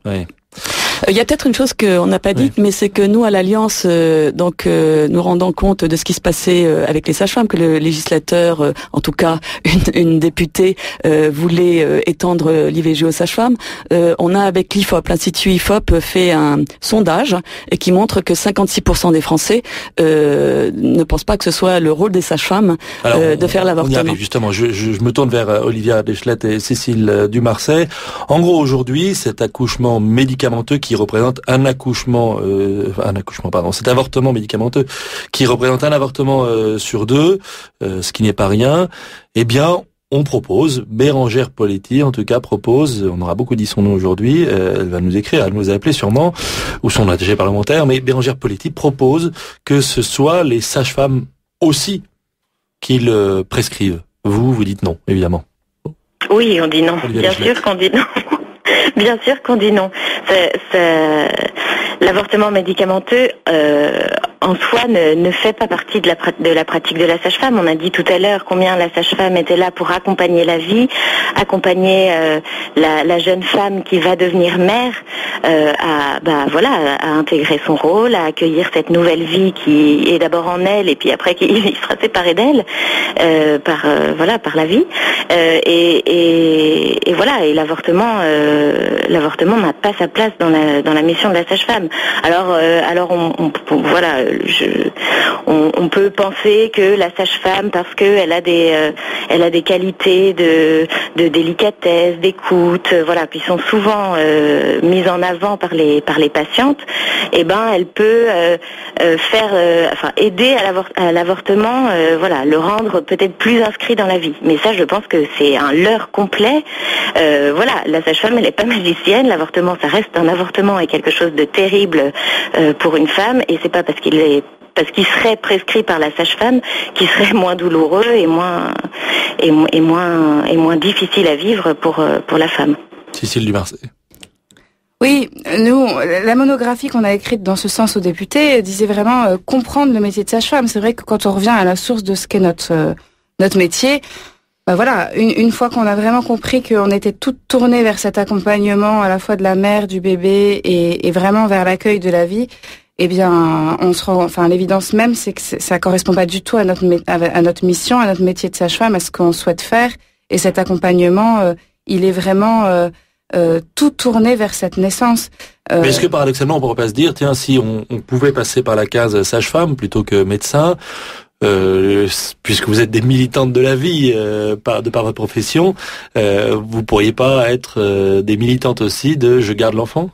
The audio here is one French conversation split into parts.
Oui. Il y a peut-être une chose qu'on n'a pas dite, mais c'est que nous, à l'Alliance, nous rendons compte de ce qui se passait avec les sages-femmes, que le législateur, en tout cas une députée, voulait étendre l'IVG aux sages-femmes. On a avec l'IFOP, l'Institut IFOP, fait un sondage et qui montre que 56% des Français ne pensent pas que ce soit le rôle des sages-femmes de faire l'avortement. On y arrive justement. Je me tourne vers Olivia Deschlette et Cécile Dumarsais. En gros, aujourd'hui, cet accouchement médicamenteux qui représente cet avortement médicamenteux qui représente un avortement sur 2, ce qui n'est pas rien, eh bien, on propose, Bérangère Poletti en tout cas propose, on aura beaucoup dit son nom aujourd'hui, elle va nous écrire, elle nous a appelé sûrement, ou son attaché parlementaire, mais Bérangère Poletti propose que ce soit les sages-femmes aussi qui le prescrivent. Vous dites non, évidemment. Oui, on dit non. Bien sûr qu'on dit non. Bien sûr qu'on dit non. L'avortement médicamenteux en soi ne fait pas partie de la pratique de la sage-femme. On a dit tout à l'heure combien la sage-femme était là pour accompagner la vie, accompagner la jeune femme qui va devenir mère à intégrer son rôle, à accueillir cette nouvelle vie qui est d'abord en elle et puis après qui sera séparée d'elle par la vie. Et voilà, et l'avortement n'a pas sa place dans la mission de la sage-femme. Alors on peut penser que la sage-femme, parce que elle a des qualités de délicatesse, d'écoute, qui sont souvent mises en avant par les patientes, elle peut aider à l'avortement, le rendre peut-être plus inscrit dans la vie. Mais ça, je pense que c'est un leurre complet. La sage-femme, elle n'est pas magicienne. L'avortement, ça reste un avortement et quelque chose de terrible pour une femme, et c'est pas parce qu'il serait prescrit par la sage-femme qu'il serait moins douloureux et moins difficile à vivre pour la femme. Cécile Dumarsais. Oui, nous, la monographie qu'on a écrite dans ce sens aux députés disait vraiment comprendre le métier de sage-femme. C'est vrai que quand on revient à la source de ce qu'est notre métier, une fois qu'on a vraiment compris qu'on était toutes tournées vers cet accompagnement à la fois de la mère, du bébé et vraiment vers l'accueil de la vie, l'évidence même, c'est que ça correspond pas du tout à notre mission, à notre métier de sage-femme, à ce qu'on souhaite faire. Et cet accompagnement, il est vraiment tout tourné vers cette naissance. Mais est-ce que paradoxalement, on pourrait pas se dire, tiens, si on pouvait passer par la case sage-femme plutôt que médecin, puisque vous êtes des militantes de la vie de par votre profession, vous pourriez pas être des militantes aussi de je garde l'enfant?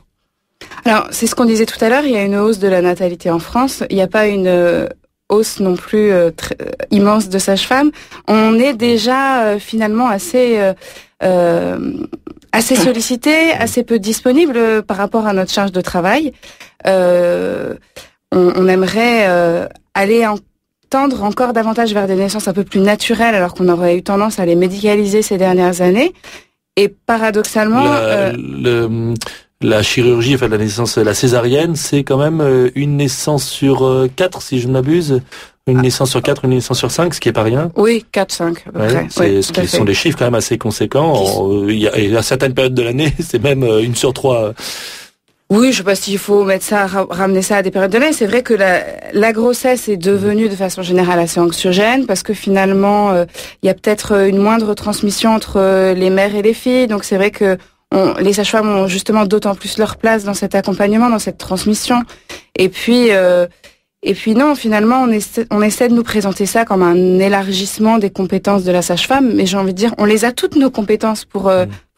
Alors, c'est ce qu'on disait tout à l'heure, il y a une hausse de la natalité en France, il n'y a pas une hausse non plus immense de sages-femmes. On est déjà finalement assez sollicité, assez peu disponible par rapport à notre charge de travail. On aimerait aller tendre encore davantage vers des naissances un peu plus naturelles, alors qu'on aurait eu tendance à les médicaliser ces dernières années. Et paradoxalement... La chirurgie, la naissance, la césarienne, c'est quand même une naissance sur 4, si je ne m'abuse. Une naissance sur 4, une naissance sur 5, ce qui est pas rien. Oui, 4, 5 à peu près. Ce sont des chiffres quand même assez conséquents. Il y a certaines périodes de l'année, c'est même 1 sur 3. Oui, je sais pas s'il faut ramener ça à des périodes de l'année. C'est vrai que la grossesse est devenue de façon générale assez anxiogène parce que finalement, il y a peut-être une moindre transmission entre les mères et les filles. Donc c'est vrai que les sages-femmes ont justement d'autant plus leur place dans cet accompagnement, dans cette transmission. Et puis non, finalement, on essaie de nous présenter ça comme un élargissement des compétences de la sage-femme. Mais j'ai envie de dire, on les a toutes nos compétences pour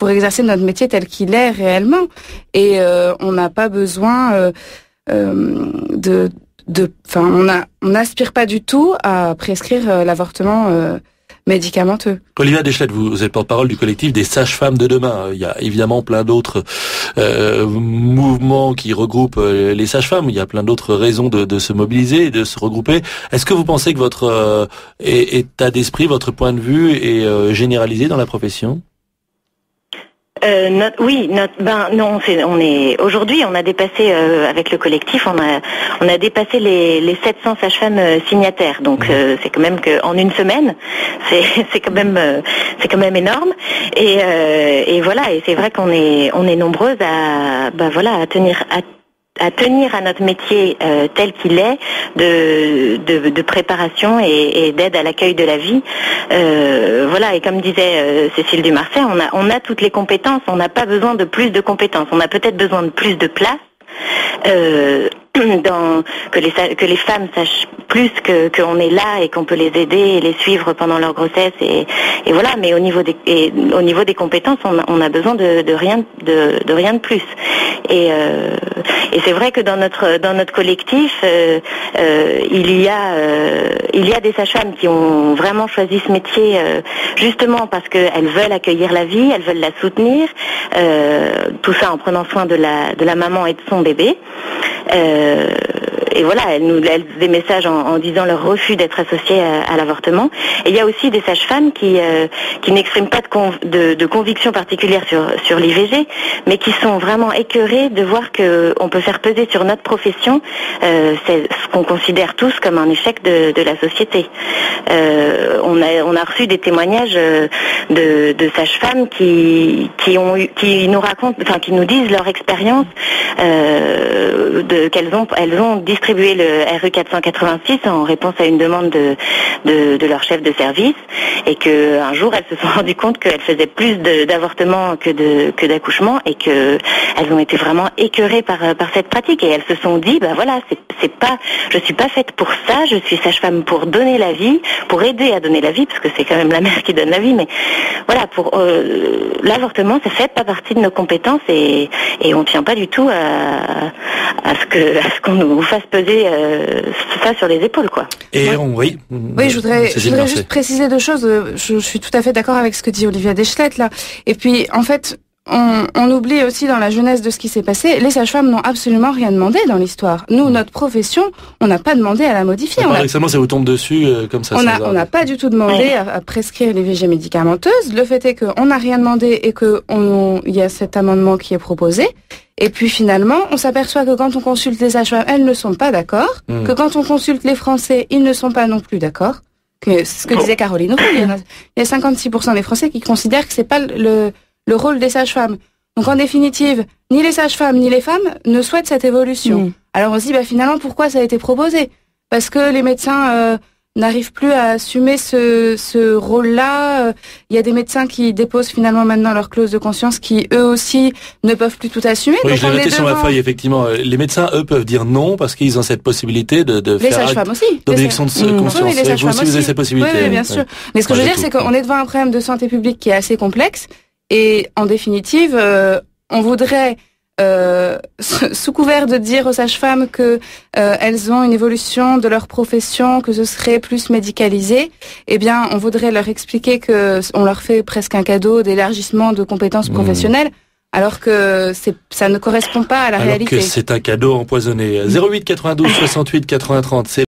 exercer notre métier tel qu'il est réellement. Et on n'a pas besoin on n'aspire pas du tout à prescrire l'avortement médicamenteux. Olivia Deschlette, vous êtes porte-parole du collectif des sages-femmes de demain. Il y a évidemment plein d'autres mouvements qui regroupent les sages-femmes. Il y a plein d'autres raisons de se mobiliser et de se regrouper. Est-ce que vous pensez que votre état d'esprit, votre point de vue est généralisé dans la profession ? Aujourd'hui, on a dépassé avec le collectif, on a dépassé les 700 sages-femmes signataires. Donc c'est quand même que en une semaine, c'est quand même énorme. Et voilà, et c'est vrai qu'on est nombreuses à tenir à notre métier tel qu'il est de préparation et d'aide à l'accueil de la vie. Voilà, et comme disait Cécile Dumarsais, on a toutes les compétences, on n'a pas besoin de plus de compétences, on a peut-être besoin de plus de place. Que les femmes sachent plus qu'on est là et qu'on peut les aider et les suivre pendant leur grossesse et voilà, mais au niveau des compétences, on a besoin de rien de plus. Et c'est vrai que dans notre collectif, il y a des sages-femmes qui ont vraiment choisi ce métier justement parce qu'elles veulent accueillir la vie, elles veulent la soutenir, tout ça en prenant soin de la maman et de son bébé. Et voilà, elles nous laissent des messages en disant leur refus d'être associées à l'avortement. Et il y a aussi des sages-femmes qui n'expriment pas de conviction particulière sur l'IVG, mais qui sont vraiment écœurées de voir que on peut faire peser sur notre profession c'est ce qu'on considère tous comme un échec de la société. On a reçu des témoignages de sages-femmes qui nous racontent, enfin qui nous disent leur expérience elles ont distribué le RU 486 en réponse à une demande de leur chef de service et que un jour elles se sont rendues compte qu'elles faisaient plus d'avortements que d'accouchements et que elles ont été vraiment écœurées par cette pratique et elles se sont dit voilà, je suis pas faite pour ça, je suis sage-femme pour donner la vie, pour aider à donner la vie parce que c'est quand même la mère qui donne la vie, mais voilà, pour l'avortement ça fait pas partie de nos compétences et on tient pas du tout à ce qu'on nous fasse peser ça sur les épaules, quoi. Et oui, je voudrais juste préciser deux choses. Je suis tout à fait d'accord avec ce que dit Olivia Deschlette là. Et puis en fait, on oublie aussi dans la jeunesse de ce qui s'est passé, les sages-femmes n'ont absolument rien demandé dans l'histoire. Nous, notre profession, on n'a pas demandé à la modifier. Paradoxalement, ça vous tombe dessus comme ça. On n'a pas du tout demandé à prescrire l'IVG médicamenteuse. Le fait est qu'on n'a rien demandé et il y a cet amendement qui est proposé. Et puis finalement, on s'aperçoit que quand on consulte les sages-femmes, elles ne sont pas d'accord. Que quand on consulte les Français, ils ne sont pas non plus d'accord. C'est ce que disait Caroline Roux. Il y a 56% des Français qui considèrent que c'est pas le rôle des sages-femmes. Donc en définitive, ni les sages-femmes ni les femmes ne souhaitent cette évolution. Alors on se dit finalement pourquoi ça a été proposé ? Parce que les médecins n'arrivent plus à assumer ce rôle-là. Il y a des médecins qui déposent finalement maintenant leur clause de conscience qui eux aussi ne peuvent plus tout assumer. Oui, donc je l'ai noté sur ma feuille, effectivement. Les médecins, eux, peuvent dire non parce qu'ils ont cette possibilité de les faire sages-femmes aussi. D'objection de conscience. Oui, les vous aussi, vous avez cette possibilité. Oui, bien sûr. Mais ce que je veux dire, c'est qu'on est devant un problème de santé publique qui est assez complexe. Et en définitive, on voudrait, sous couvert de dire aux sages-femmes que elles ont une évolution de leur profession, que ce serait plus médicalisé, eh bien, on voudrait leur expliquer que on leur fait presque un cadeau d'élargissement de compétences professionnelles, alors que ça ne correspond pas à la réalité. Alors que c'est un cadeau empoisonné. 08 92 68 80 30.